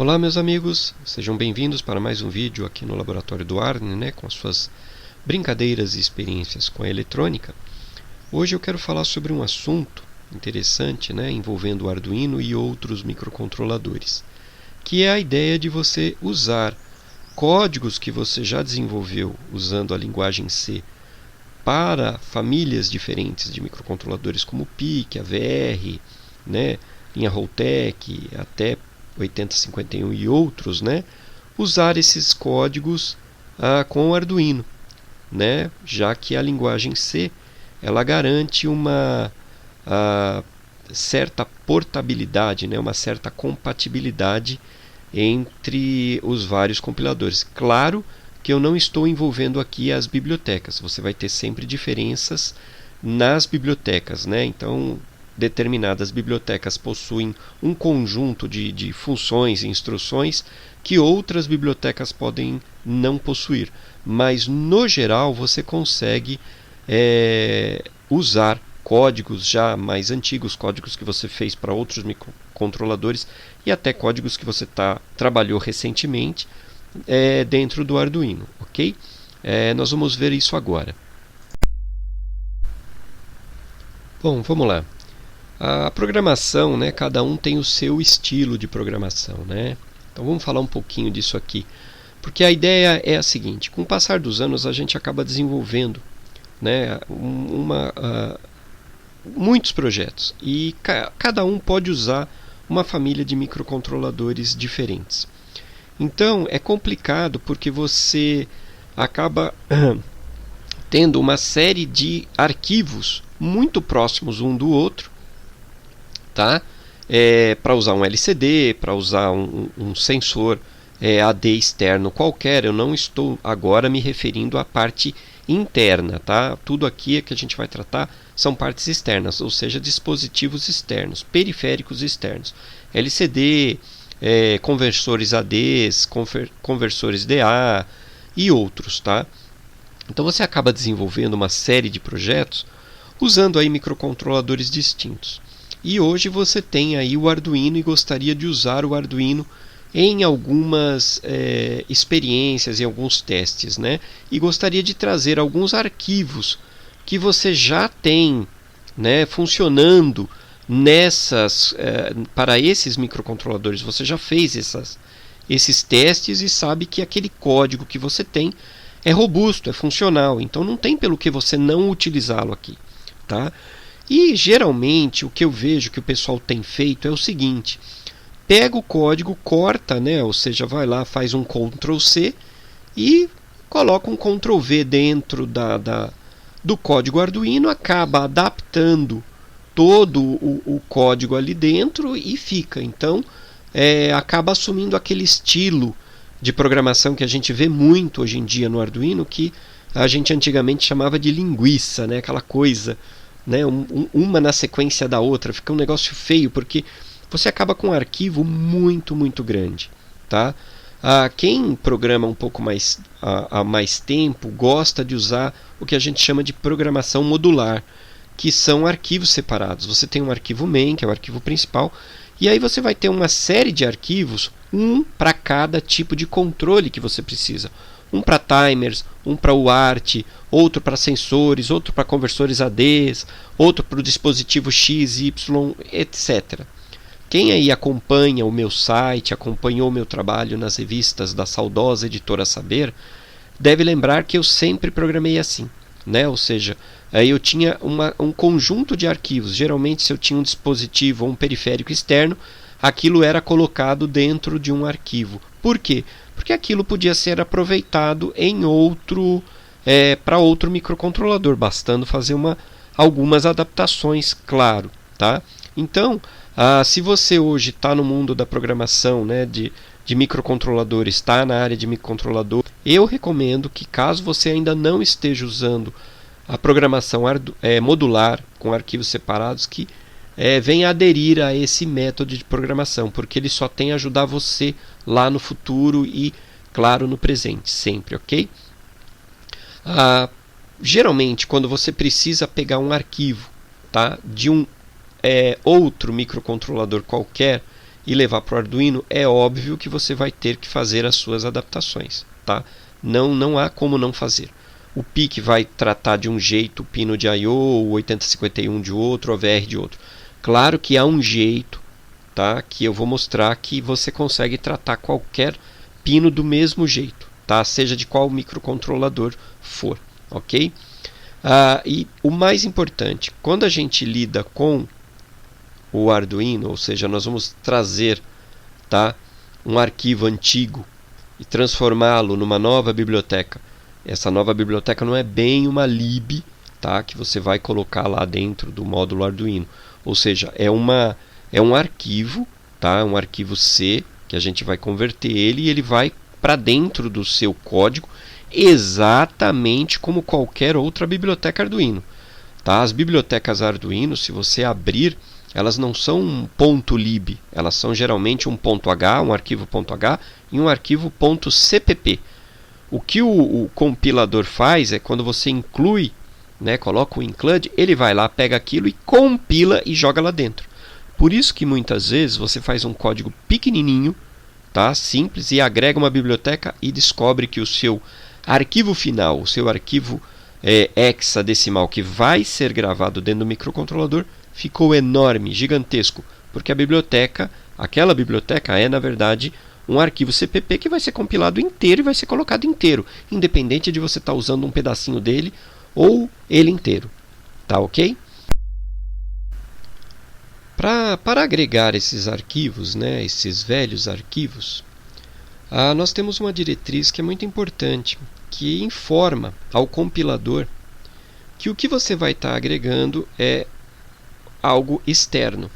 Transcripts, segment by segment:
Olá meus amigos, sejam bem-vindos para mais um vídeo aqui no Laboratório do Arne, com as suas brincadeiras e experiências com a eletrônica. Hoje eu quero falar sobre um assunto interessante, envolvendo o Arduino e outros microcontroladores, que é a ideia de você usar códigos que você já desenvolveu usando a linguagem C para famílias diferentes de microcontroladores como o PIC, a VR, linha Holtec, até 8051 e outros, usar esses códigos com o Arduino, já que a linguagem C ela garante uma certa portabilidade, uma certa compatibilidade entre os vários compiladores. Claro que eu não estou envolvendo aqui as bibliotecas, você vai ter sempre diferenças nas bibliotecas, então determinadas bibliotecas possuem um conjunto de funções e instruções que outras bibliotecas podem não possuir, mas no geral você consegue usar códigos já mais antigos, códigos que você fez para outros microcontroladores e até códigos que você trabalhou recentemente dentro do Arduino, ok? Nós vamos ver isso agora. Bom, vamos lá. A programação, cada um tem o seu estilo de programação, Então vamos falar um pouquinho disso aqui, porque a ideia é a seguinte: com o passar dos anos a gente acaba desenvolvendo, muitos projetos e cada um pode usar uma família de microcontroladores diferentes. Então é complicado porque você acaba tendo uma série de arquivos muito próximos um do outro, para usar um LCD, para usar um sensor AD externo qualquer. Eu não estou agora me referindo à parte interna, Tudo aqui que a gente vai tratar são partes externas, ou seja, dispositivos externos, periféricos externos, LCD, conversores ADs, conversores DA e outros, Então você acaba desenvolvendo uma série de projetos usando aí microcontroladores distintos. E hoje você tem aí o Arduino e gostaria de usar o Arduino em algumas experiências, em alguns testes, E gostaria de trazer alguns arquivos que você já tem, funcionando para esses microcontroladores. Você já fez esses testes e sabe que aquele código que você tem é robusto, é funcional, então não tem pelo que você não utilizá-lo aqui, E geralmente o que eu vejo que o pessoal tem feito é o seguinte: pega o código, corta, ou seja, vai lá, faz um Ctrl C e coloca um Ctrl V dentro do código Arduino, acaba adaptando todo o código ali dentro e fica. Então acaba assumindo aquele estilo de programação que a gente vê muito hoje em dia no Arduino, que a gente antigamente chamava de linguiça, aquela coisa, uma na sequência da outra. Fica um negócio feio porque você acaba com um arquivo muito, muito grande, Quem programa um pouco mais há mais tempo gosta de usar o que a gente chama de programação modular, que são arquivos separados. Você tem um arquivo main, que é o arquivo principal, e aí você vai ter uma série de arquivos, um para cada tipo de controle que você precisa. Um para timers, um para UART, outro para sensores, outro para conversores ADs, outro para o dispositivo X, Y, etc. Quem aí acompanha o meu site, acompanhou o meu trabalho nas revistas da saudosa editora Saber, deve lembrar que eu sempre programei assim, Ou seja, aí eu tinha um conjunto de arquivos. Geralmente, se eu tinha um dispositivo ou um periférico externo, aquilo era colocado dentro de um arquivo. Por quê? Porque aquilo podia ser aproveitado em para outro microcontrolador, bastando fazer algumas adaptações, claro, Então, se você hoje está no mundo da programação, de microcontroladores, está na área de microcontrolador, eu recomendo que, caso você ainda não esteja usando a programação modular com arquivos separados, que venha aderir a esse método de programação, porque ele só tem a ajudar você lá no futuro e, claro, no presente, sempre, ok? Geralmente, quando você precisa pegar um arquivo de um outro microcontrolador qualquer e levar para o Arduino, é óbvio que você vai ter que fazer as suas adaptações, tá? Não há como não fazer. O PIC vai tratar de um jeito, o pino de I/O, o 8051 de outro, o AVR de outro. Claro que há um jeito, tá? Que eu vou mostrar que você consegue tratar qualquer pino do mesmo jeito, tá? Seja de qual microcontrolador for, ok? E o mais importante, quando a gente lida com o Arduino, ou seja, nós vamos trazer, tá, um arquivo antigo e transformá-lo numa nova biblioteca. Essa nova biblioteca não é bem uma lib, tá, que você vai colocar lá dentro do módulo Arduino. Ou seja, é um arquivo, tá, um arquivo C, que a gente vai converter ele e ele vai para dentro do seu código, exatamente como qualquer outra biblioteca Arduino. Tá? As bibliotecas Arduino, se você abrir, elas não são um .lib, elas são geralmente um .h, um arquivo .h e um arquivo .cpp. O que o compilador faz é quando você inclui, né, coloca o include, ele vai lá, pega aquilo e compila e joga lá dentro. Por isso que muitas vezes você faz um código pequenininho, tá, simples, e agrega uma biblioteca e descobre que o seu arquivo final, o seu arquivo hexadecimal que vai ser gravado dentro do microcontrolador, ficou enorme, gigantesco, porque a biblioteca, aquela biblioteca é na verdade um arquivo CPP que vai ser compilado inteiro e vai ser colocado inteiro, independente de você estar usando um pedacinho dele ou ele inteiro, tá ok? Para agregar esses arquivos, né, esses velhos arquivos, nós temos uma diretriz que é muito importante, que informa ao compilador que o que você vai estar agregando é algo externo.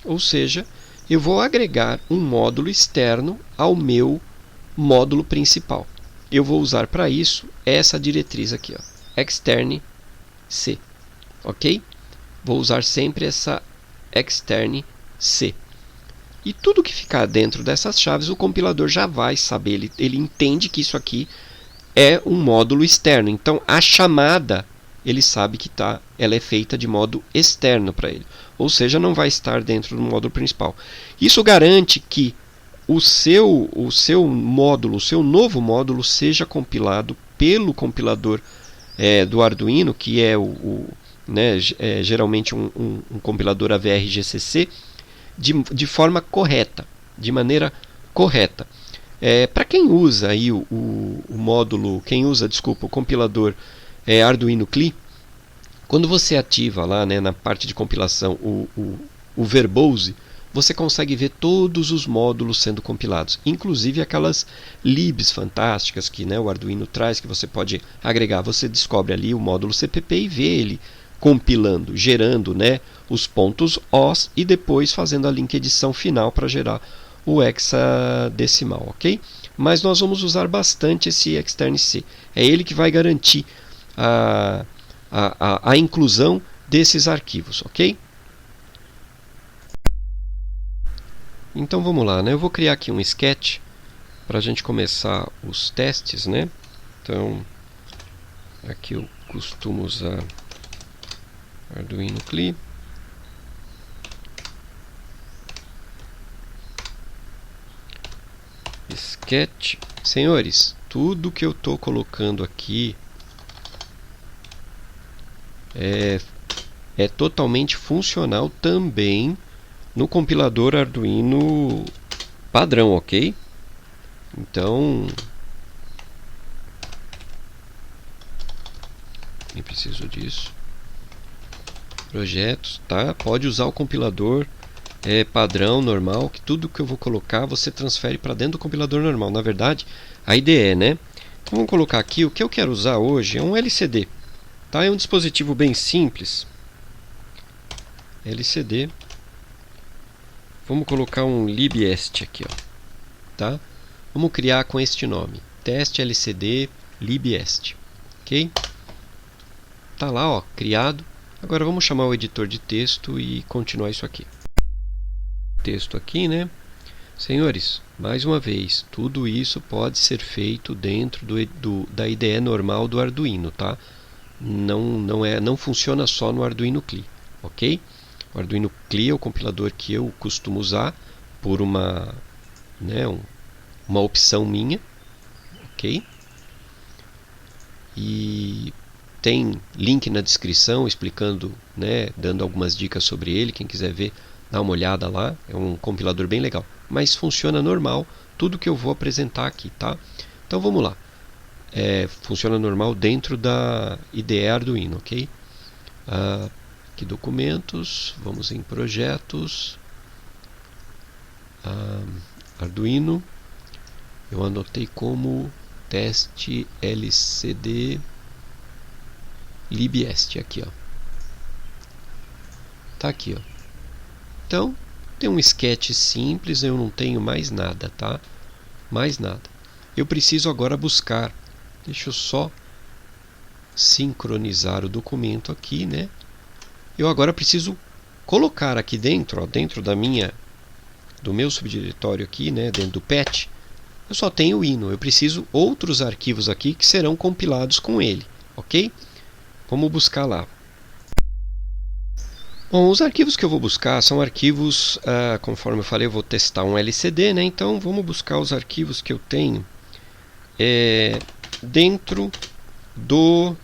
Ou seja, eu vou agregar um módulo externo ao meu módulo principal. Eu vou usar para isso essa diretriz aqui, ó, extern C. Ok? Vou usar sempre essa extern C. E tudo que ficar dentro dessas chaves, o compilador já vai saber, ele entende que isso aqui é um módulo externo. Então, a chamada, ele sabe que ela é feita de modo externo para ele. Ou seja, não vai estar dentro do módulo principal. Isso garante que o seu módulo, o seu novo módulo, seja compilado pelo compilador do Arduino, que é geralmente um compilador AVR-GCC, de forma correta, de maneira correta. Para quem usa aí o módulo, o compilador Arduino CLI, quando você ativa lá, né, na parte de compilação o verbose, você consegue ver todos os módulos sendo compilados, inclusive aquelas libs fantásticas que, né, o Arduino traz, que você pode agregar. Você descobre ali o módulo CPP e vê ele compilando, gerando, né, os pontos os e depois fazendo a link edição final para gerar o hexadecimal, ok? Mas nós vamos usar bastante esse extern C. É ele que vai garantir a inclusão desses arquivos, ok? Então vamos lá, né? Eu vou criar aqui um sketch para a gente começar os testes, né? Então aqui eu costumo usar Arduino CLI. Sketch. Senhores, tudo que eu estou colocando aqui é totalmente funcional também no compilador Arduino padrão, ok? Então, nem preciso disso. Projetos, tá? Pode usar o compilador padrão, normal, que tudo que eu vou colocar você transfere para dentro do compilador normal. Na verdade, a IDE, né? Então vamos colocar aqui, o que eu quero usar hoje é um LCD. Tá? É um dispositivo bem simples. LCD. Vamos colocar um libest aqui, ó. Tá? Vamos criar com este nome. Teste LCD libest. Ok? Tá lá, ó, criado. Agora vamos chamar o editor de texto e continuar isso aqui. Texto aqui, né? Senhores, mais uma vez, tudo isso pode ser feito dentro da IDE normal do Arduino, tá? Não funciona só no Arduino CLI, ok? O Arduino CLI é o compilador que eu costumo usar, por uma opção minha, ok? E tem link na descrição explicando, dando algumas dicas sobre ele. Quem quiser ver, dá uma olhada lá. É um compilador bem legal, mas funciona normal tudo que eu vou apresentar aqui, tá? Então vamos lá. Funciona normal dentro da IDE Arduino, ok? Aqui documentos, vamos em projetos, Arduino. Eu anotei como teste LCD libest aqui, ó. Tá aqui, ó. Então tem um sketch simples, eu não tenho mais nada, tá? Mais nada. Eu preciso agora buscar. Deixa eu só sincronizar o documento aqui, né? Eu agora preciso colocar aqui dentro, ó, dentro do meu subdiretório aqui, né, dentro do patch, eu só tenho o hino. Eu preciso outros arquivos aqui que serão compilados com ele, ok? Vamos buscar lá. Bom, os arquivos que eu vou buscar são arquivos, conforme eu falei, eu vou testar um LCD, né? Então vamos buscar os arquivos que eu tenho dentro do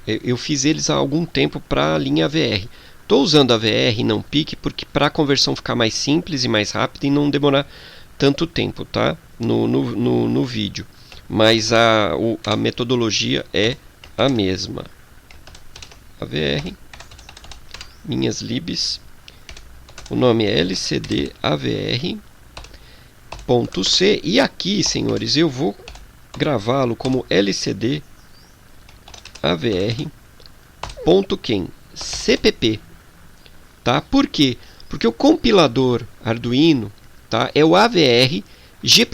eu fiz eles há algum tempo para a linha AVR. Estou usando a AVR e não PIC porque para a conversão ficar mais simples e mais rápida e não demorar tanto tempo, tá? No vídeo. Mas a metodologia é a mesma. AVR, minhas libs, o nome é LCD AVR.c e aqui, senhores, eu vou gravá-lo como LCD AVR.quem? CPP, tá? Por quê? Porque o compilador Arduino, tá, é o AVR G++,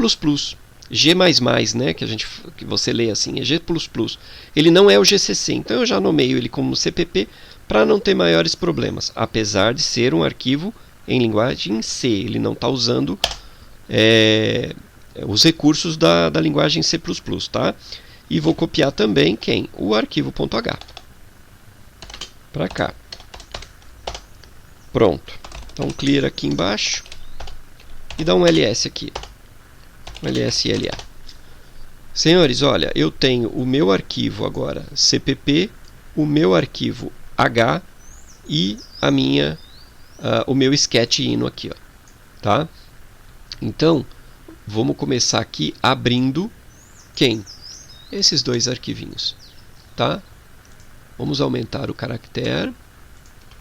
G++, né, que você lê assim, é G++. Ele não é o GCC, então eu já nomeio ele como CPP para não ter maiores problemas, apesar de ser um arquivo em linguagem C. Ele não está usando os recursos da linguagem C++, tá? E vou copiar também o arquivo .h para cá. Pronto. Dá um clear aqui embaixo e dá um ls aqui. Um lsla. Senhores, olha, eu tenho o meu arquivo agora cpp, o meu arquivo h e o meu sketch hino aqui, ó, tá? Então, vamos começar aqui abrindo esses dois arquivinhos, tá? Vamos aumentar o caractere.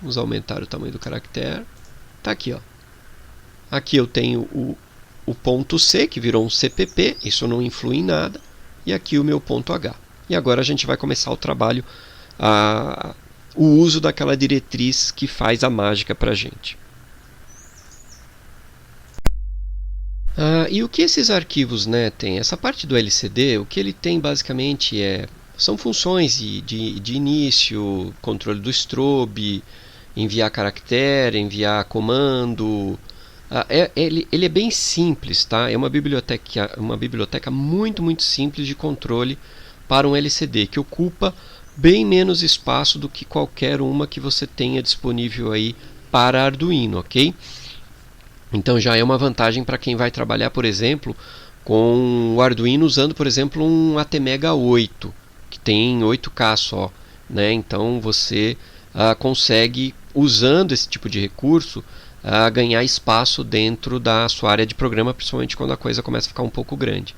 Vamos aumentar o tamanho do caractere. Tá aqui, ó. Aqui eu tenho o ponto C, que virou um CPP. Isso não influi em nada. E aqui o meu ponto H. E agora a gente vai começar o trabalho, o uso daquela diretriz que faz a mágica para a gente. E o que esses arquivos, têm? Essa parte do LCD, o que ele tem basicamente são funções de início, controle do strobe, enviar caractere, enviar comando. Ele é bem simples, tá? É uma biblioteca muito, muito simples de controle para um LCD, que ocupa bem menos espaço do que qualquer uma que você tenha disponível aí para Arduino, ok? Então já é uma vantagem para quem vai trabalhar, por exemplo, com o Arduino usando, por exemplo, um ATmega 8, que tem 8K só, né? Então você consegue, usando esse tipo de recurso, ganhar espaço dentro da sua área de programa, principalmente quando a coisa começa a ficar um pouco grande.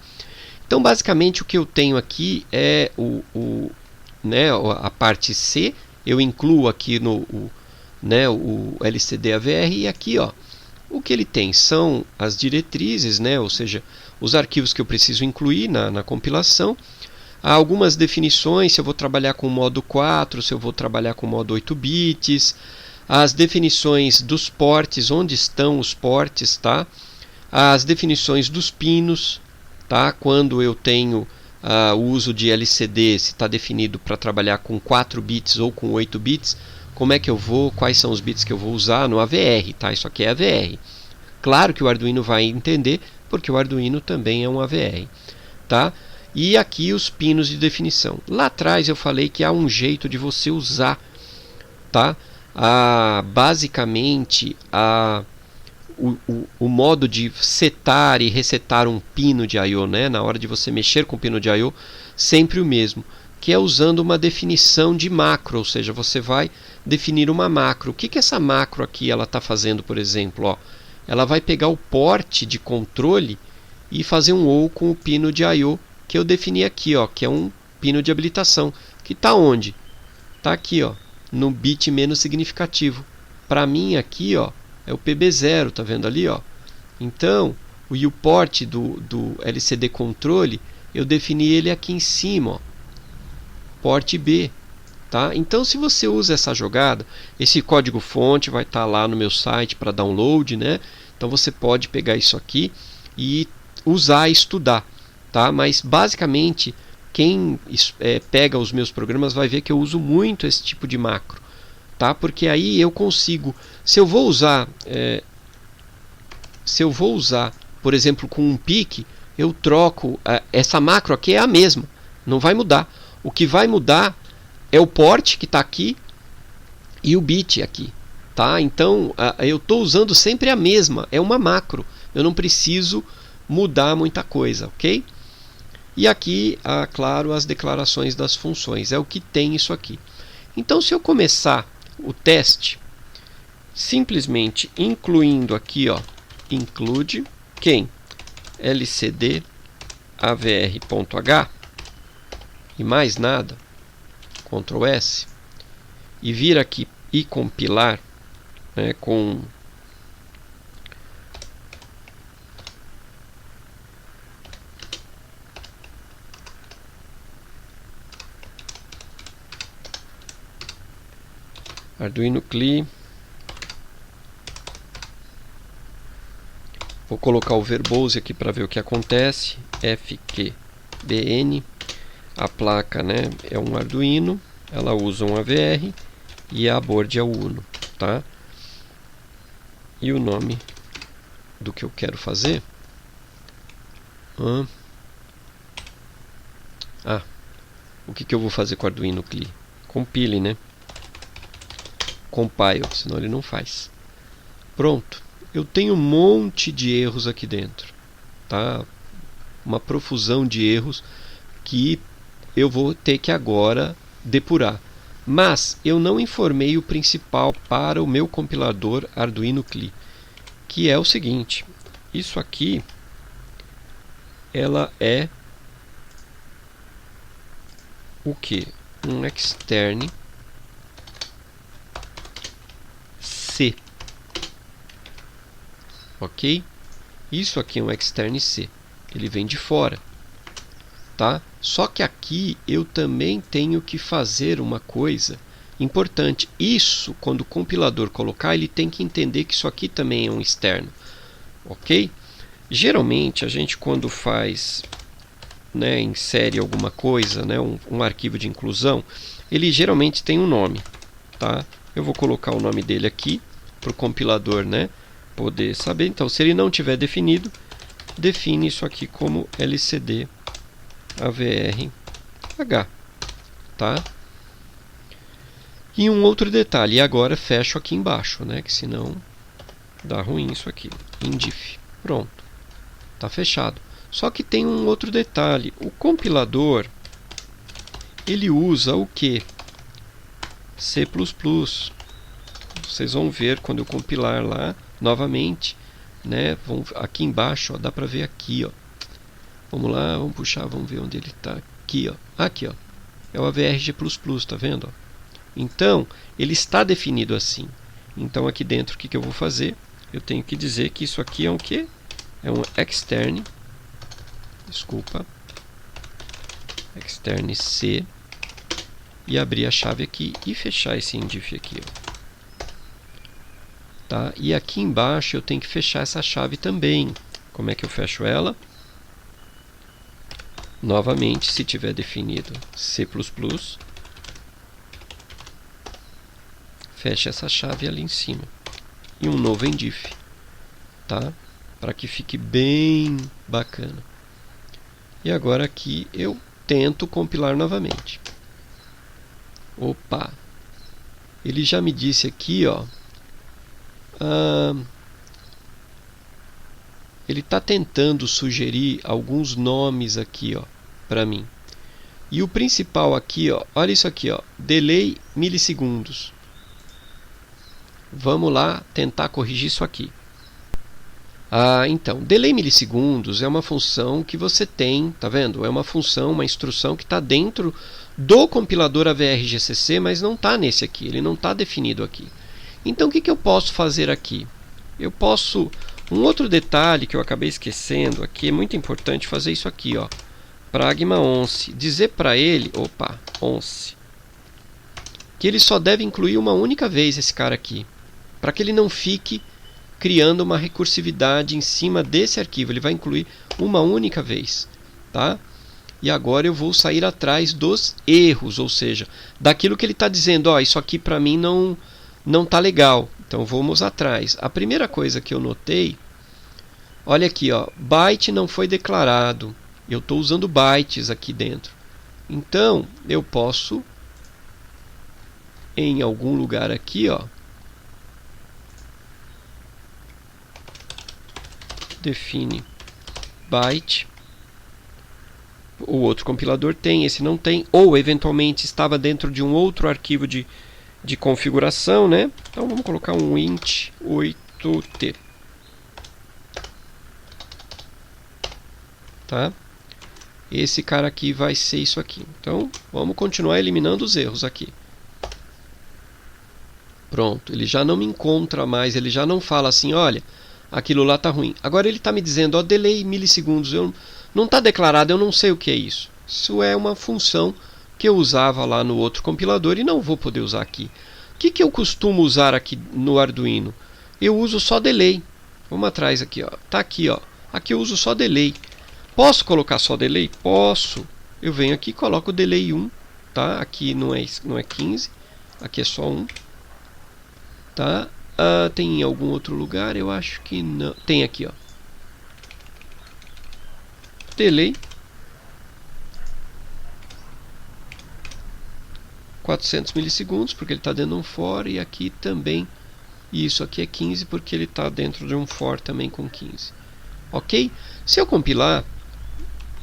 Então basicamente o que eu tenho aqui é a parte C. Eu incluo aqui o LCD AVR, e aqui, ó, o que ele tem são as diretrizes, ou seja, os arquivos que eu preciso incluir na compilação. Há algumas definições, se eu vou trabalhar com o modo 4, se eu vou trabalhar com o modo 8 bits, as definições dos ports, onde estão os ports, tá? As definições dos pinos, tá? Quando eu tenho o uso de LCD, se está definido para trabalhar com 4 bits ou com 8 bits, como é que eu vou, quais são os bits que eu vou usar no AVR, tá? Isso aqui é AVR. Claro que o Arduino vai entender, porque o Arduino também é um AVR. tá? E aqui os pinos de definição. Lá atrás eu falei que há um jeito de você usar, tá? Basicamente, o modo de setar e resetar um pino de I/O, né? Na hora de você mexer com o pino de I/O, sempre o mesmo, que é usando uma definição de macro, ou seja, você vai definir uma macro. O que essa macro aqui ela está fazendo, por exemplo? Ó, ela vai pegar o porte de controle e fazer um OU com o pino de I/O que eu defini aqui, ó, que é um pino de habilitação, que está onde? Está aqui, ó, no bit menos significativo. Para mim aqui, ó, é o PB0, tá vendo ali, ó? Então, o UPort do LCD controle, eu defini ele aqui em cima, ó, porte B, tá? Então, se você usa essa jogada, esse código fonte vai estar lá no meu site para download, né? Então você pode pegar isso aqui e usar e estudar, tá? Mas basicamente quem pega os meus programas vai ver que eu uso muito esse tipo de macro, tá? Porque aí eu consigo, se eu vou usar, por exemplo, com um pique, eu troco, essa macro aqui é a mesma, não vai mudar. O que vai mudar é o port que está aqui e o bit aqui, tá? Então eu estou usando sempre a mesma, é uma macro, eu não preciso mudar muita coisa, ok? E aqui, claro, as declarações das funções, é o que tem isso aqui. Então, se eu começar o teste, simplesmente incluindo aqui, ó, include quem? lcd avr.h e mais nada, Ctrl S, e vir aqui e compilar, né, com Arduino CLI. Vou colocar o verbose aqui para ver o que acontece. FQBN. A placa, né, é um Arduino, ela usa um AVR e a board é o Uno, tá? E o nome do que eu quero fazer? O que eu vou fazer com o Arduino CLI? Compile, né? Compile, senão ele não faz. Pronto. Eu tenho um monte de erros aqui dentro, tá? Uma profusão de erros que eu vou ter que agora depurar. Mas eu não informei o principal para o meu compilador Arduino CLI, que é o seguinte: isso aqui ela é o que? Um extern C, ok? Isso aqui é um extern C, ele vem de fora, tá? Só que aqui eu também tenho que fazer uma coisa importante. Isso, quando o compilador colocar, ele tem que entender que isso aqui também é um externo, ok? Geralmente a gente, quando faz, né, insere alguma coisa, né, um arquivo de inclusão, ele geralmente tem um nome, tá? Eu vou colocar o nome dele aqui para o compilador, né, poder saber. Então, se ele não tiver definido, define isso aqui como lcd AVR-H, tá? E um outro detalhe, e agora fecho aqui embaixo, né, que senão dá ruim isso aqui, indiff, pronto, tá fechado. Só que tem um outro detalhe, o compilador, ele usa o que? C++. Vocês vão ver quando eu compilar lá novamente, né? Aqui embaixo, ó, dá para ver aqui, ó. Vamos lá, vamos puxar, vamos ver onde ele está. Aqui, ó. Aqui, ó. É o AVRG++, tá vendo? Ó? Então, ele está definido assim. Então, aqui dentro, o que eu vou fazer? Eu tenho que dizer que isso aqui é um quê? É um extern. Desculpa. Extern C. E abrir a chave aqui e fechar esse indiff aqui, ó. Tá? E aqui embaixo eu tenho que fechar essa chave também. Como é que eu fecho ela? Novamente, se tiver definido C++, fecha essa chave ali em cima. E um novo indiff, tá? Para que fique bem bacana. E agora aqui eu tento compilar novamente. Opa! Ele já me disse aqui, ó. Ele está tentando sugerir alguns nomes aqui, ó, para mim. E o principal aqui, ó, olha isso aqui, ó, delay milissegundos. Vamos lá tentar corrigir isso aqui. Então, delay milissegundos é uma função que você tem, tá vendo? É uma função, uma instrução que está dentro do compilador AVR-GCC, mas não está nesse aqui, ele não está definido aqui. Então, o que eu posso fazer aqui? Eu posso... Um outro detalhe que eu acabei esquecendo aqui, é muito importante fazer isso aqui, ó. Pragma once, dizer para ele, once, que ele só deve incluir uma única vez esse cara aqui, para que ele não fique criando uma recursividade em cima desse arquivo. Ele vai incluir uma única vez, tá? E agora eu vou sair atrás dos erros, ou seja, daquilo que ele está dizendo, ó, isso aqui para mim não tá legal. Então vamos atrás. A primeira coisa que eu notei, olha aqui, ó, byte não foi declarado. Eu estou usando bytes aqui dentro. Então eu posso, em algum lugar aqui, ó, define byte. O outro compilador tem, esse não tem, ou eventualmente estava dentro de um outro arquivo de configuração, né? Então vamos colocar um int 8t, tá? Esse cara aqui vai ser isso aqui. Então vamos continuar eliminando os erros aqui. Pronto, ele já não me encontra mais, ele já não fala assim, olha, aquilo lá está ruim. Agora ele está me dizendo, ó, delay milissegundos, não está declarado, eu não sei o que é isso. Isso é uma função que eu usava lá no outro compilador e não vou poder usar aqui. O que eu costumo usar aqui no Arduino? Eu uso só delay. Vamos atrás aqui, ó. Tá aqui, ó. Aqui eu uso só delay. Posso colocar só delay? Posso. Eu venho aqui e coloco o delay 1, tá? Aqui não é 15, aqui é só 1, tá? Tem em algum outro lugar? Eu acho que não. Tem aqui, ó. Delay 400 milissegundos, porque ele está dentro de um for, e aqui também, e isso aqui é 15, porque ele está dentro de um for também com 15. Ok? Se eu compilar,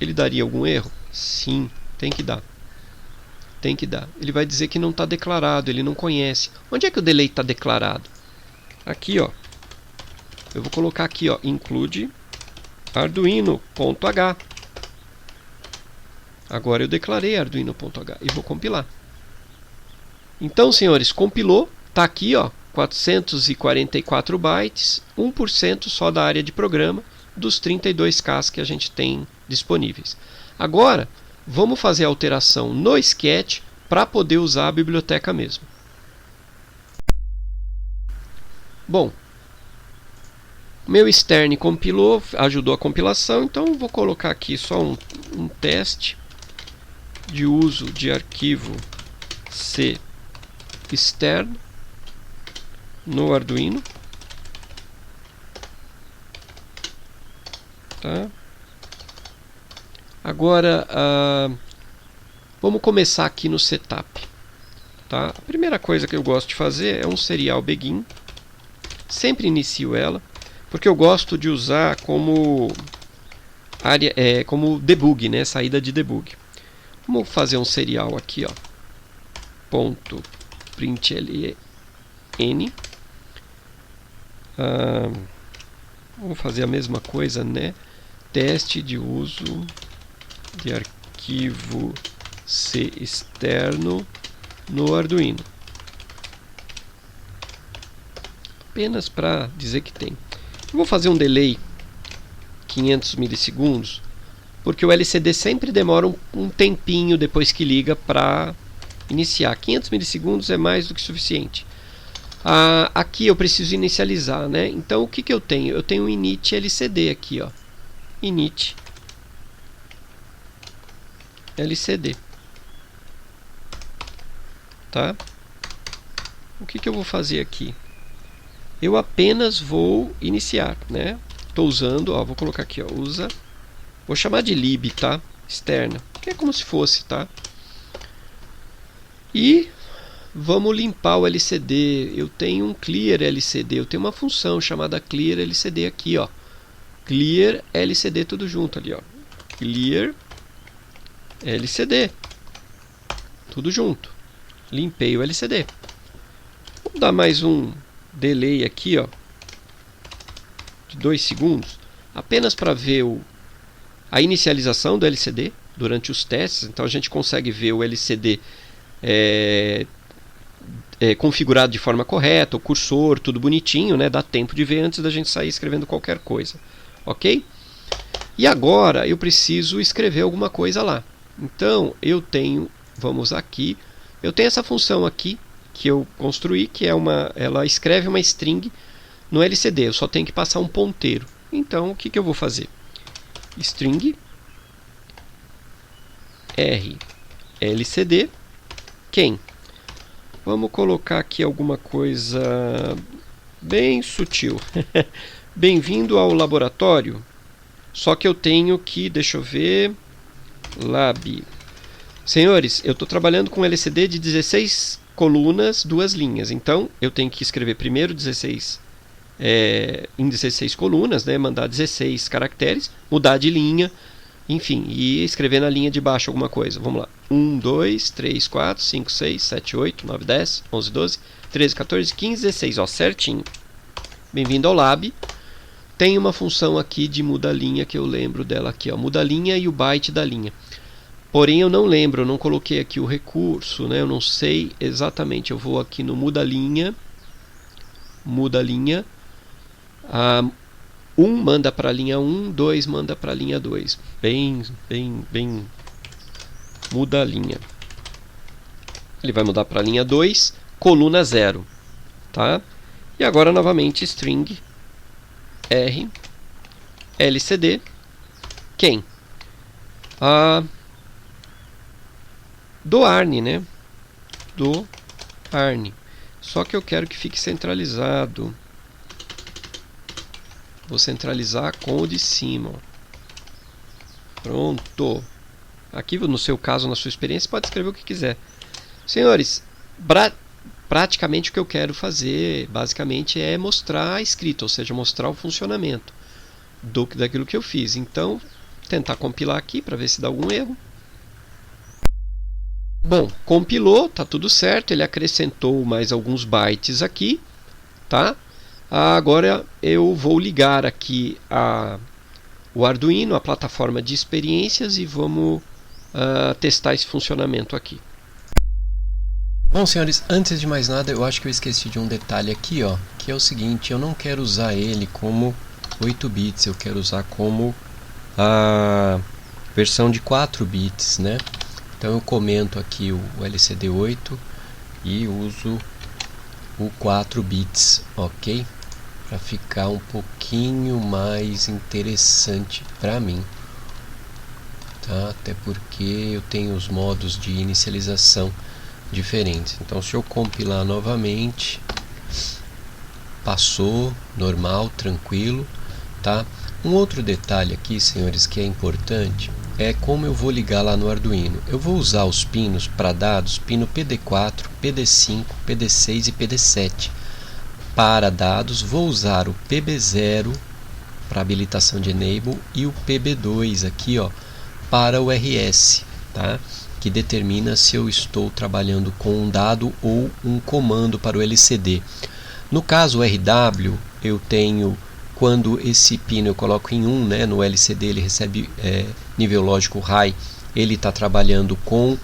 ele daria algum erro? Sim, tem que dar. Tem que dar. Ele vai dizer que não está declarado, ele não conhece. Onde é que o delay está declarado? Aqui, ó. Eu vou colocar aqui, ó, include arduino.h. Agora eu declarei arduino.h e vou compilar. Então, senhores, compilou, está aqui, ó, 444 bytes, 1% só da área de programa dos 32K que a gente tem disponíveis. Agora, vamos fazer a alteração no Sketch para poder usar a biblioteca mesmo. Bom, meu Stern compilou, ajudou a compilação, então vou colocar aqui só um teste de uso de arquivo C externo no Arduino, tá? Agora vamos começar aqui no setup, tá? A primeira coisa que eu gosto de fazer é um serial begin. Sempre inicio ela, porque eu gosto de usar como área, como debug, né? Saída de debug. Vamos fazer um serial aqui, ó. Ponto println. Vamos fazer a mesma coisa, né? Teste de uso de arquivo C externo no Arduino. Apenas para dizer que tem. Eu vou fazer um delay 500 milissegundos, porque o LCD sempre demora um tempinho depois que liga para iniciar. 500 milissegundos é mais do que suficiente. Aqui eu preciso inicializar, né? Então o que eu tenho? Eu tenho um init LCD aqui, ó. Init LCD, tá? O que eu vou fazer aqui? Eu apenas vou iniciar, né? Estou usando, ó, vou colocar aqui, ó, usa Vou chamar de lib, tá? Externa, que é como se fosse, tá? E vamos limpar o LCD. Eu tenho um clear LCD, eu tenho uma função chamada clear LCD aqui, ó. Clear LCD tudo junto ali, ó. Clear LCD tudo junto. Limpei o LCD. Vamos dar mais um delay aqui, ó, de 2 segundos, apenas para ver a inicialização do LCD durante os testes. Então a gente consegue ver o LCD configurado de forma correta, o cursor, tudo bonitinho, né? Dá tempo de ver antes da gente sair escrevendo qualquer coisa, ok? E agora eu preciso escrever alguma coisa lá. Então eu tenho, vamos aqui, eu tenho essa função aqui que eu construí, que é ela escreve uma string no LCD. Eu só tenho que passar um ponteiro. Então o que eu vou fazer? String R LCD quem? Vamos colocar aqui alguma coisa bem sutil. Bem-vindo ao laboratório. Só que eu tenho que, deixa eu ver, lab. Senhores, eu estou trabalhando com LCD de 16 colunas, 2 linhas. Então eu tenho que escrever primeiro 16 em 16 colunas, né? Mandar 16 caracteres, mudar de linha, enfim, e escrever na linha de baixo alguma coisa. Vamos lá. 1, 2, 3, 4, 5, 6, 7, 8, 9, 10, 11, 12, 13, 14, 15, 16. Ó, certinho. Bem-vindo ao lab. Tem uma função aqui de muda-linha que eu lembro dela aqui, ó, muda-linha e o byte da linha. Porém eu não lembro, eu não coloquei aqui o recurso, né? Eu não sei exatamente. Eu vou aqui no muda-linha. 1 manda para a linha 1, 2 manda para a linha 2. Bem muda a linha. Ele vai mudar para a linha 2, coluna 0, tá? E agora novamente string R LCD quem? Do Arne, né? Do Arne. Só que eu quero que fique centralizado. Vou centralizar com o de cima. Pronto. Aqui no seu caso, na sua experiência, pode escrever o que quiser. Senhores, praticamente o que eu quero fazer, basicamente, é mostrar a escrita, ou seja, mostrar o funcionamento daquilo que eu fiz. Então, tentar compilar aqui para ver se dá algum erro. Bom, compilou, tá tudo certo. Ele acrescentou mais alguns bytes aqui, tá? Agora eu vou ligar aqui o Arduino, a plataforma de experiências, e vamos testar esse funcionamento aqui. Bom, senhores, antes de mais nada, eu acho que eu esqueci de um detalhe aqui, ó, que é o seguinte: eu não quero usar ele como 8 bits, eu quero usar como a versão de 4 bits, né? Então eu comento aqui o LCD8 e uso o 4 bits, ok? Para ficar um pouquinho mais interessante para mim, tá? Até porque eu tenho os modos de inicialização diferentes. Então se eu compilar novamente, passou, normal, tranquilo, tá? Um outro detalhe aqui, senhores, que é importante é como eu vou ligar lá no Arduino. Eu vou usar os pinos para dados, pino PD4, PD5, PD6 e PD7. Para dados, vou usar o PB0 para habilitação de enable e o PB2 aqui, ó, para o RS, tá? Que determina se eu estou trabalhando com um dado ou um comando para o LCD. No caso o RW, eu tenho, quando esse pino eu coloco em 1, né, no LCD ele recebe nível lógico high, ele está trabalhando com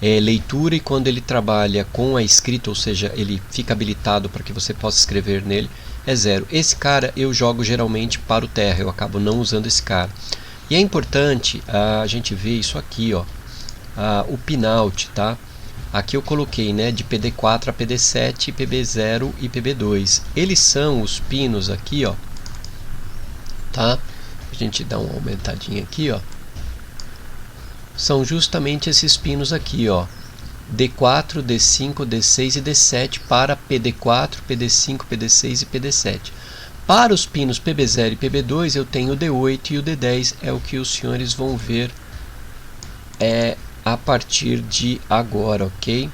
leitura, e quando ele trabalha com a escrita, ou seja, ele fica habilitado para que você possa escrever nele, é 0. Esse cara eu jogo geralmente para o terra, eu acabo não usando esse cara. E é importante a gente ver isso aqui, ó, o pinout, tá? Aqui eu coloquei, né, de PD4 a PD7, PB0 e PB2. Eles são os pinos aqui, ó, tá? A gente dá uma aumentadinha aqui, ó. São justamente esses pinos aqui, ó, D4, D5, D6 e D7 para PD4, PD5, PD6 e PD7. Para os pinos PB0 e PB2 eu tenho o D8 e o D10, é o que os senhores vão ver a partir de agora, ok?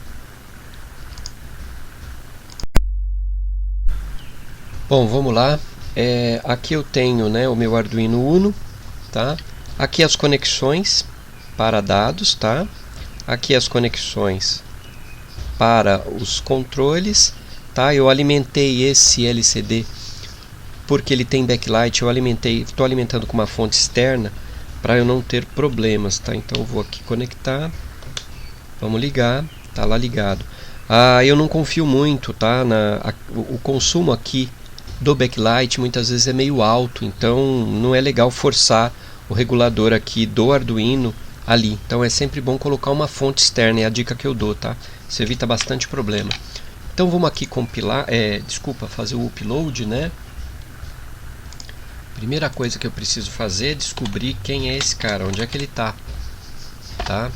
Bom, vamos lá. Aqui eu tenho, né, o meu Arduino Uno, tá? Aqui as conexões para dados, tá? Aqui as conexões para os controles, tá? Eu alimentei esse LCD porque ele tem backlight. Estou alimentando com uma fonte externa para eu não ter problemas, tá? Então eu vou aqui conectar, vamos ligar, tá lá ligado. Eu não confio muito, tá? O consumo aqui do backlight muitas vezes é meio alto, então não é legal forçar o regulador aqui do Arduino ali. Então é sempre bom colocar uma fonte externa, é a dica que eu dou, tá? Isso evita bastante problema. Então vamos aqui compilar, fazer o upload, né? Primeira coisa que eu preciso fazer é descobrir quem é esse cara, onde é que ele está, tá?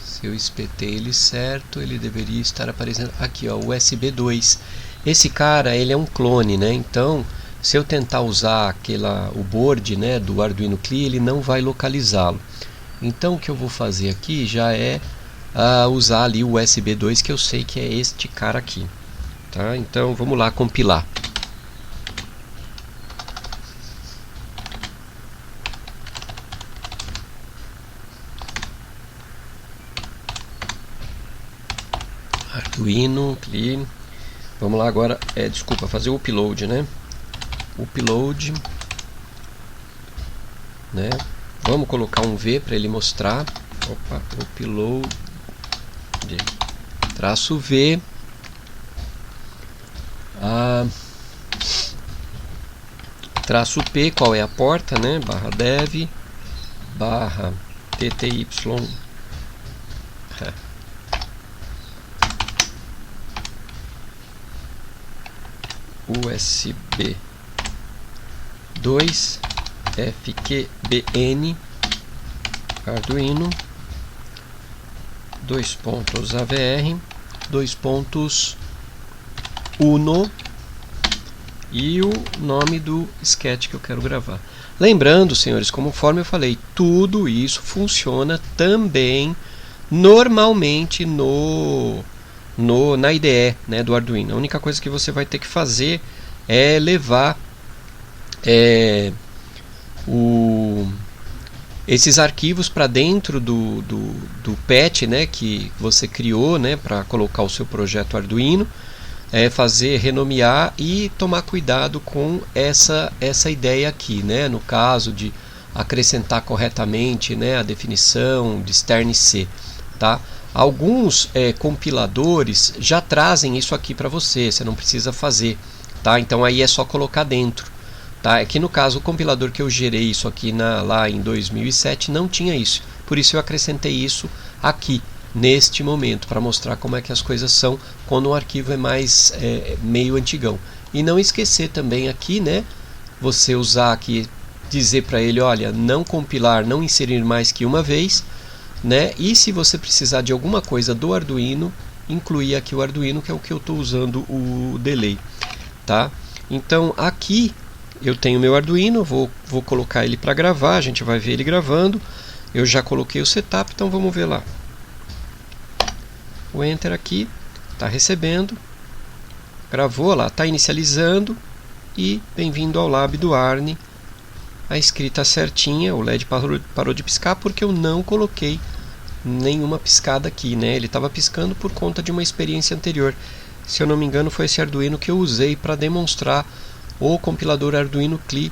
Se eu espetei ele certo, ele deveria estar aparecendo aqui, ó, USB 2. Esse cara, ele é um clone, né? Então, se eu tentar usar o board, né, do Arduino CLI, ele não vai localizá-lo. Então, o que eu vou fazer aqui já é usar ali o USB 2, que eu sei que é este cara aqui. Tá? Então vamos lá compilar. Arduino CLI. Vamos lá agora, fazer o upload, né? Upload, né? Vamos colocar um V para ele mostrar. Opa, upload traço V. Traço P, qual é a porta, né? Barra dev, barra tty, USB 2 FQBN Arduino, dois pontos AVR, dois pontos Uno e o nome do sketch que eu quero gravar. Lembrando, senhores, conforme eu falei, tudo isso funciona também normalmente na IDE, né, do Arduino. A única coisa que você vai ter que fazer é levar esses arquivos para dentro do patch, né, que você criou, né, para colocar o seu projeto Arduino. Renomear e tomar cuidado com essa ideia aqui, né? No caso de acrescentar corretamente, né, a definição de string C, tá? Alguns compiladores já trazem isso aqui para você não precisa fazer, tá? Então aí é só colocar dentro, tá? Aqui no caso o compilador que eu gerei isso aqui lá em 2007 não tinha isso, por isso eu acrescentei isso aqui neste momento, para mostrar como é que as coisas são quando um arquivo é mais meio antigão. E não esquecer também aqui, né, você usar aqui, dizer para ele, olha, não compilar, não inserir mais que uma vez, né, e se você precisar de alguma coisa do Arduino, incluir aqui o Arduino, que é o que eu estou usando o delay, tá? Então aqui eu tenho meu Arduino, vou colocar ele para gravar, a gente vai ver ele gravando. Eu já coloquei o setup, então vamos ver lá. O Enter aqui, está recebendo, gravou lá, está inicializando e bem-vindo ao Lab do Arne. A escrita certinha, o LED parou de piscar porque eu não coloquei nenhuma piscada aqui, né? Ele estava piscando por conta de uma experiência anterior. Se eu não me engano foi esse Arduino que eu usei para demonstrar o compilador Arduino CLI.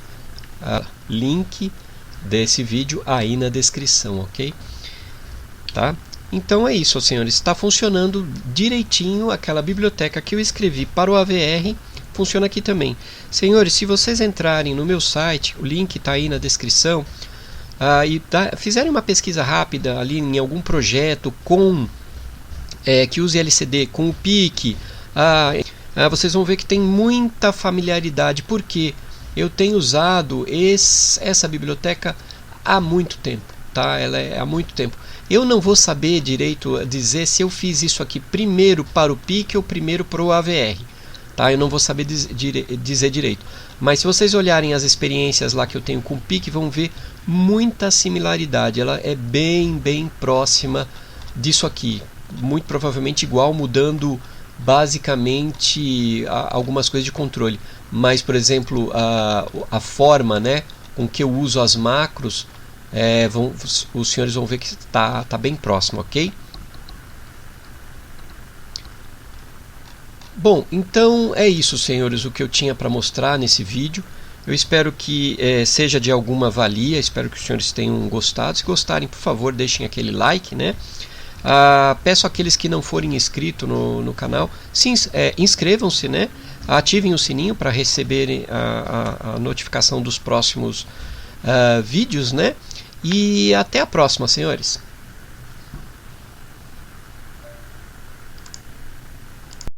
Link desse vídeo aí na descrição, ok? Tá? Então é isso, senhores, está funcionando direitinho aquela biblioteca que eu escrevi para o AVR, funciona aqui também. Senhores, se vocês entrarem no meu site, o link está aí na descrição, fizerem uma pesquisa rápida ali em algum projeto que use LCD com o PIC, vocês vão ver que tem muita familiaridade, porque eu tenho usado essa biblioteca há muito tempo, tá? Ela é há muito tempo. Eu não vou saber direito dizer se eu fiz isso aqui primeiro para o PIC ou primeiro para o AVR. Tá? Eu não vou saber dizer direito. Mas se vocês olharem as experiências lá que eu tenho com o PIC, vão ver muita similaridade. Ela é bem próxima disso aqui. Muito provavelmente igual, mudando basicamente algumas coisas de controle. Mas, por exemplo, a forma, né, com que eu uso as macros, os senhores vão ver que está bem próximo, ok? Bom, então é isso, senhores, o que eu tinha para mostrar nesse vídeo. Eu espero que seja de alguma valia, espero que os senhores tenham gostado. Se gostarem, por favor, deixem aquele like, né? Peço àqueles que não forem inscritos no canal, inscrevam-se, né? Ativem o sininho para receberem a notificação dos próximos vídeos, né? E até a próxima, senhores.